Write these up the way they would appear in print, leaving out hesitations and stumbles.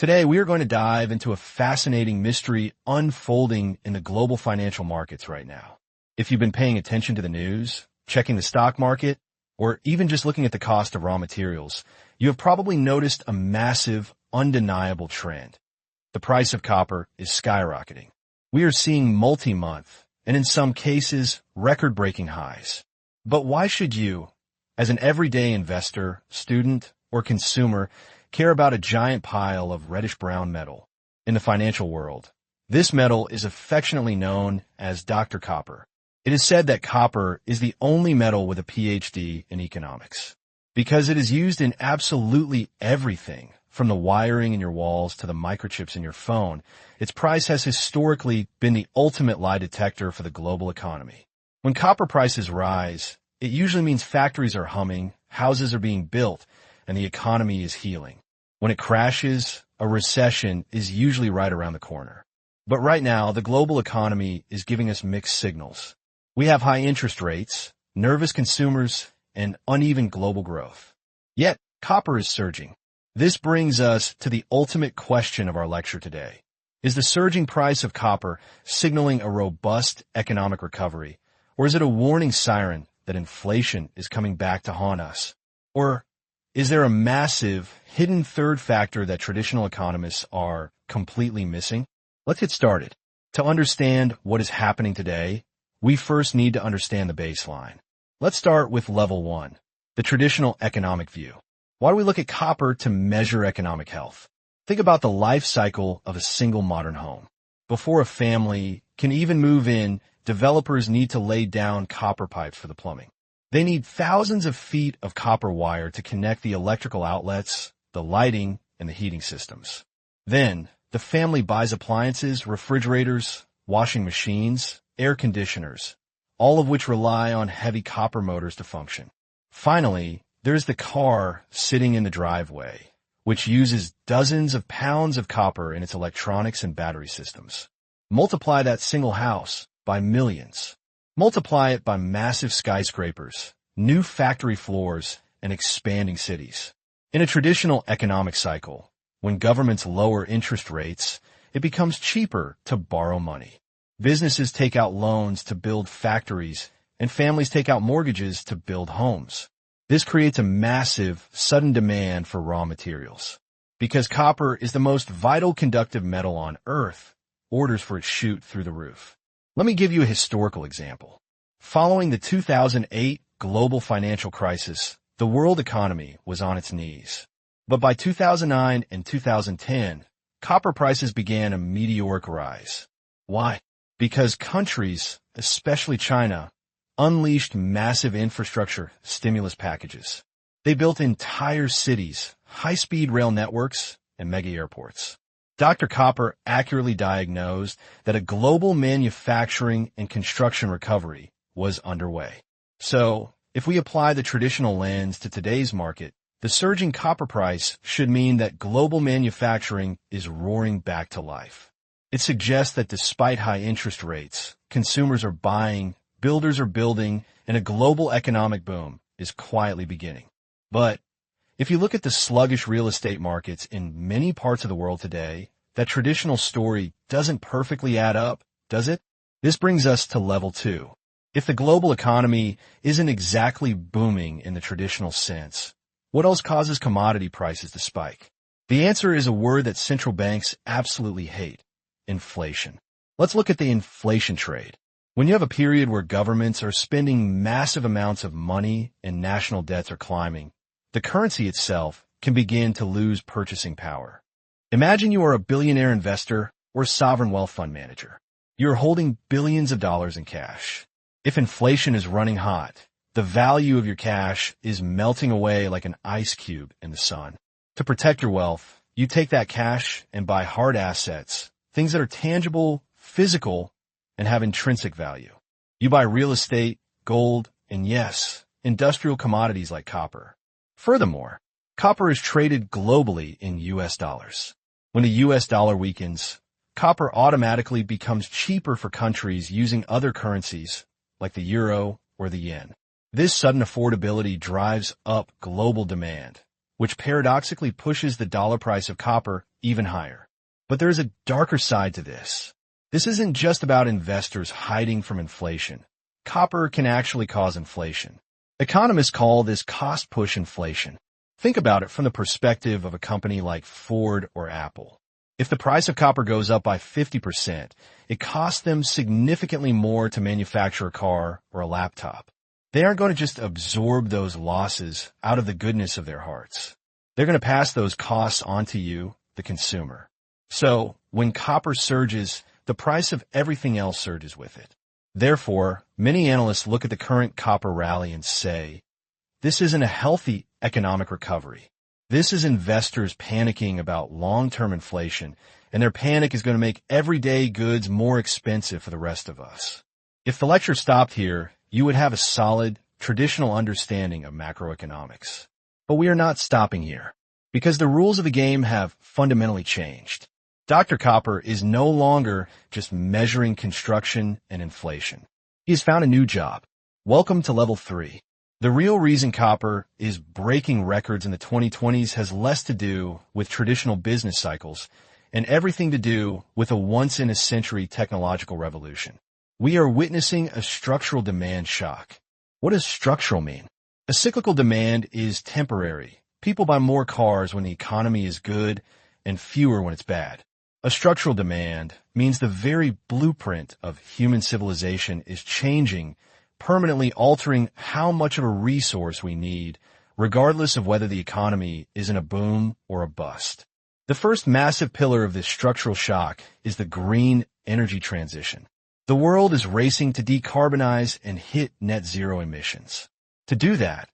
Today, we are going to dive into a fascinating mystery unfolding in the global financial markets right now. If you've been paying attention to the news, checking the stock market, or even just looking at the cost of raw materials, you have probably noticed a massive, undeniable trend. The price of copper is skyrocketing. We are seeing multi-month, and in some cases, record-breaking highs. But why should you, as an everyday investor, student, or consumer, care about a giant pile of reddish-brown metal? In the financial world, this metal is affectionately known as Dr. Copper. It is said that copper is the only metal with a PhD in economics, because it is used in absolutely everything, from the wiring in your walls to the microchips in your phone. Its price has historically been the ultimate lie detector for the global economy. When copper prices rise, it usually means factories are humming, houses are being built, and the economy is healing. When it crashes, a recession is usually right around the corner. But right now, the global economy is giving us mixed signals. We have high interest rates, nervous consumers, and uneven global growth. Yet, copper is surging. This brings us to the ultimate question of our lecture today. Is the surging price of copper signaling a robust economic recovery, or is it a warning siren that inflation is coming back to haunt us? Or is there a massive, hidden third factor that traditional economists are completely missing? Let's get started. To understand what is happening today, we first need to understand the baseline. Let's start with level 1, the traditional economic view. Why do we look at copper to measure economic health? Think about the life cycle of a single modern home. Before a family can even move in, developers need to lay down copper pipes for the plumbing. They need thousands of feet of copper wire to connect the electrical outlets, the lighting, and the heating systems. Then, the family buys appliances, refrigerators, washing machines, air conditioners, all of which rely on heavy copper motors to function. Finally, there's the car sitting in the driveway, which uses dozens of pounds of copper in its electronics and battery systems. Multiply that single house by millions. Multiply it by massive skyscrapers, new factory floors, and expanding cities. In a traditional economic cycle, when governments lower interest rates, it becomes cheaper to borrow money. Businesses take out loans to build factories, and families take out mortgages to build homes. This creates a massive, sudden demand for raw materials. Because copper is the most vital conductive metal on Earth, orders for it shoot through the roof. Let me give you a historical example. Following the 2008 global financial crisis, the world economy was on its knees. But by 2009 and 2010, copper prices began a meteoric rise. Why? Because countries, especially China, unleashed massive infrastructure stimulus packages. They built entire cities, high-speed rail networks, and mega airports. Dr. Copper accurately diagnosed that a global manufacturing and construction recovery was underway. So, if we apply the traditional lens to today's market, the surging copper price should mean that global manufacturing is roaring back to life. It suggests that despite high interest rates, consumers are buying, builders are building, and a global economic boom is quietly beginning. But if you look at the sluggish real estate markets in many parts of the world today, that traditional story doesn't perfectly add up, does it? This brings us to level 2. If the global economy isn't exactly booming in the traditional sense, what else causes commodity prices to spike? The answer is a word that central banks absolutely hate: inflation. Let's look at the inflation trade. When you have a period where governments are spending massive amounts of money and national debts are climbing, the currency itself can begin to lose purchasing power. Imagine you are a billionaire investor or sovereign wealth fund manager. You're holding billions of dollars in cash. If inflation is running hot, the value of your cash is melting away like an ice cube in the sun. To protect your wealth, you take that cash and buy hard assets, things that are tangible, physical, and have intrinsic value. You buy real estate, gold, and yes, industrial commodities like copper. Furthermore, copper is traded globally in US dollars. When the US dollar weakens, copper automatically becomes cheaper for countries using other currencies like the euro or the yen. This sudden affordability drives up global demand, which paradoxically pushes the dollar price of copper even higher. But there is a darker side to this. This isn't just about investors hiding from inflation. Copper can actually cause inflation. Economists call this cost-push inflation. Think about it from the perspective of a company like Ford or Apple. If the price of copper goes up by 50%, it costs them significantly more to manufacture a car or a laptop. They aren't going to just absorb those losses out of the goodness of their hearts. They're going to pass those costs on to you, the consumer. So, when copper surges, the price of everything else surges with it. Therefore, many analysts look at the current copper rally and say, this isn't a healthy economic recovery. This is investors panicking about long-term inflation, and their panic is going to make everyday goods more expensive for the rest of us. If the lecture stopped here, you would have a solid, traditional understanding of macroeconomics. But we are not stopping here, because the rules of the game have fundamentally changed. Dr. Copper is no longer just measuring construction and inflation. He has found a new job. Welcome to Level 3. The real reason copper is breaking records in the 2020s has less to do with traditional business cycles and everything to do with a once-in-a-century technological revolution. We are witnessing a structural demand shock. What does structural mean? A cyclical demand is temporary. People buy more cars when the economy is good and fewer when it's bad. A structural demand means the very blueprint of human civilization is changing, permanently altering how much of a resource we need, regardless of whether the economy is in a boom or a bust. The first massive pillar of this structural shock is the green energy transition. The world is racing to decarbonize and hit net zero emissions. To do that,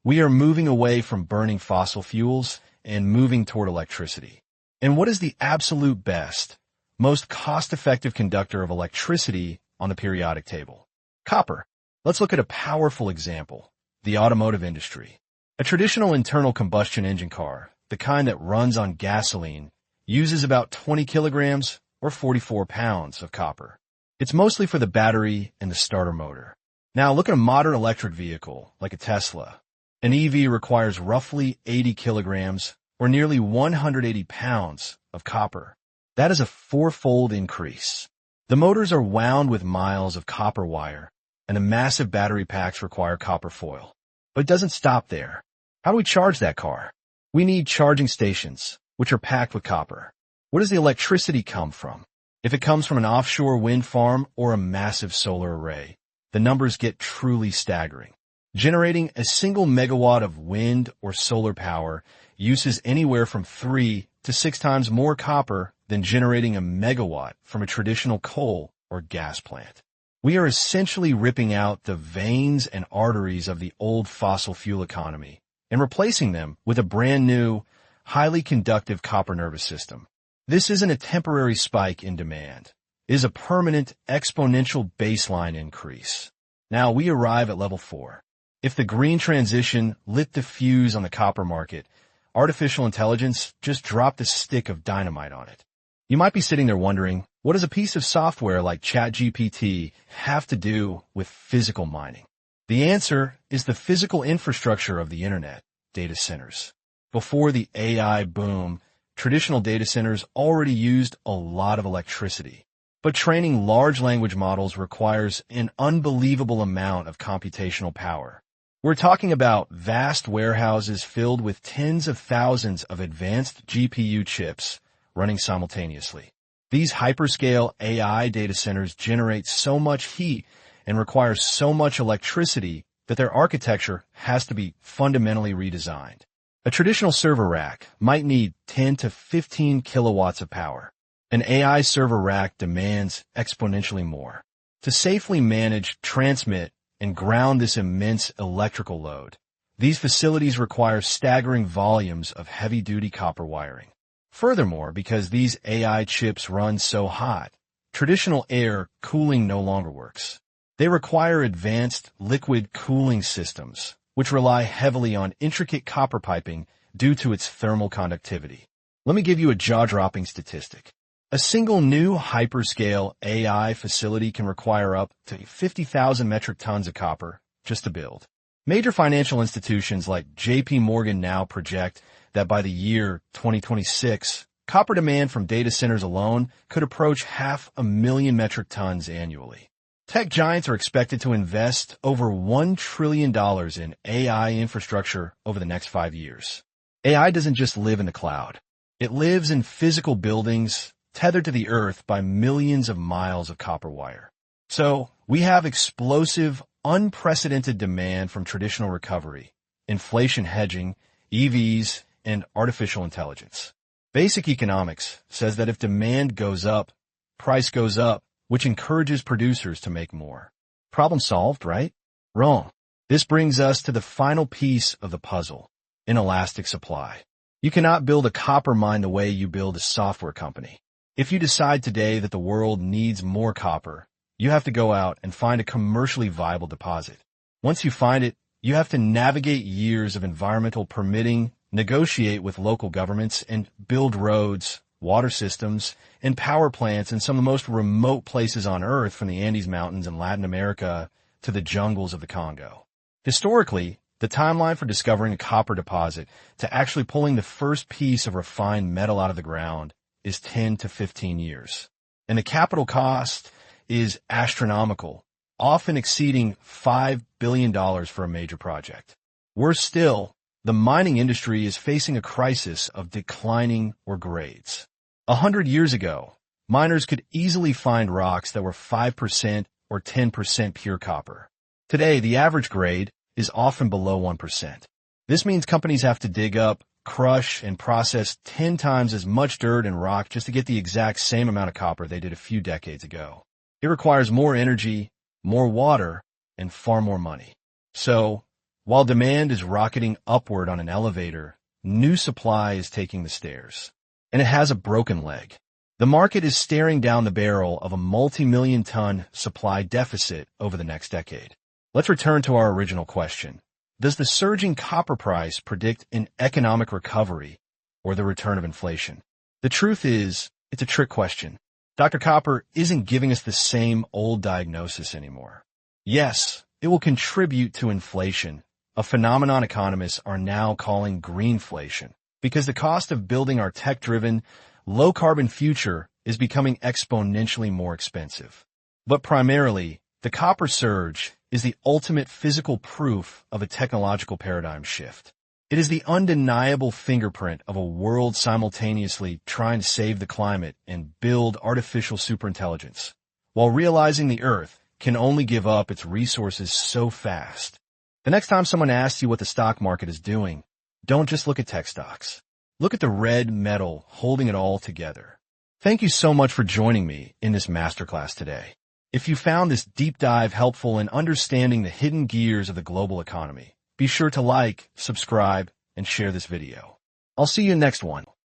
we are moving away from burning fossil fuels and moving toward electricity. And what is the absolute best, most cost-effective conductor of electricity on the periodic table? Copper. Let's look at a powerful example, the automotive industry. A traditional internal combustion engine car, the kind that runs on gasoline, uses about 20 kilograms or 44 pounds of copper. It's mostly for the battery and the starter motor. Now look at a modern electric vehicle, like a Tesla. An EV requires roughly 80 kilograms or nearly 180 pounds of copper. That is a fourfold increase. The motors are wound with miles of copper wire, and the massive battery packs require copper foil. But it doesn't stop there. How do we charge that car? We need charging stations, which are packed with copper. Where does the electricity come from? If it comes from an offshore wind farm or a massive solar array, the numbers get truly staggering. Generating a single megawatt of wind or solar power uses anywhere from 3 to 6 times more copper than generating a megawatt from a traditional coal or gas plant. We are essentially ripping out the veins and arteries of the old fossil fuel economy and replacing them with a brand new, highly conductive copper nervous system. This isn't a temporary spike in demand. It is a permanent, exponential baseline increase. Now we arrive at level 4. If the green transition lit the fuse on the copper market, artificial intelligence just dropped a stick of dynamite on it. You might be sitting there wondering, what does a piece of software like ChatGPT have to do with physical mining? The answer is the physical infrastructure of the internet, data centers. Before the AI boom, traditional data centers already used a lot of electricity. But training large language models requires an unbelievable amount of computational power. We're talking about vast warehouses filled with tens of thousands of advanced GPU chips running simultaneously. These hyperscale AI data centers generate so much heat and require so much electricity that their architecture has to be fundamentally redesigned. A traditional server rack might need 10 to 15 kilowatts of power. An AI server rack demands exponentially more. To safely manage, transmit, and ground this immense electrical load, these facilities require staggering volumes of heavy-duty copper wiring. Furthermore, because these AI chips run so hot, traditional air cooling no longer works. They require advanced liquid cooling systems, which rely heavily on intricate copper piping due to its thermal conductivity. Let me give you a jaw-dropping statistic. A single new hyperscale AI facility can require up to 50,000 metric tons of copper just to build. Major financial institutions like JP Morgan now project that by the year 2026, copper demand from data centers alone could approach 500,000 metric tons annually. Tech giants are expected to invest over $1 trillion in AI infrastructure over the next 5 years. AI doesn't just live in the cloud. It lives in physical buildings tethered to the earth by millions of miles of copper wire. So, we have explosive, unprecedented demand from traditional recovery, inflation hedging, EVs, and artificial intelligence. Basic economics says that if demand goes up, price goes up, which encourages producers to make more. Problem solved, right? Wrong. This brings us to the final piece of the puzzle, inelastic supply. You cannot build a copper mine the way you build a software company. If you decide today that the world needs more copper, you have to go out and find a commercially viable deposit. Once you find it, you have to navigate years of environmental permitting, negotiate with local governments, and build roads, water systems, and power plants in some of the most remote places on Earth, from the Andes Mountains in Latin America to the jungles of the Congo. Historically, the timeline for discovering a copper deposit to actually pulling the first piece of refined metal out of the ground is 10 to 15 years. And the capital cost is astronomical, often exceeding $5 billion for a major project. Worse still, the mining industry is facing a crisis of declining ore grades. 100 years ago, miners could easily find rocks that were 5% or 10% pure copper. Today, the average grade is often below 1%. This means companies have to dig up, crush, and process 10 times as much dirt and rock just to get the exact same amount of copper they did a few decades ago. It requires more energy, more water, and far more money. So, while demand is rocketing upward on an elevator, new supply is taking the stairs. And it has a broken leg. The market is staring down the barrel of a multi-million-ton supply deficit over the next decade. Let's return to our original question. Does the surging copper price predict an economic recovery or the return of inflation? The truth is, it's a trick question. Dr. Copper isn't giving us the same old diagnosis anymore. Yes, it will contribute to inflation, a phenomenon economists are now calling Greenflation, because the cost of building our tech-driven, low-carbon future is becoming exponentially more expensive. But primarily, the copper surge is the ultimate physical proof of a technological paradigm shift. It is the undeniable fingerprint of a world simultaneously trying to save the climate and build artificial superintelligence, while realizing the Earth can only give up its resources so fast. The next time someone asks you what the stock market is doing, don't just look at tech stocks. Look at the red metal holding it all together. Thank you so much for joining me in this masterclass today. If you found this deep dive helpful in understanding the hidden gears of the global economy, be sure to like, subscribe, and share this video. I'll see you in the next one.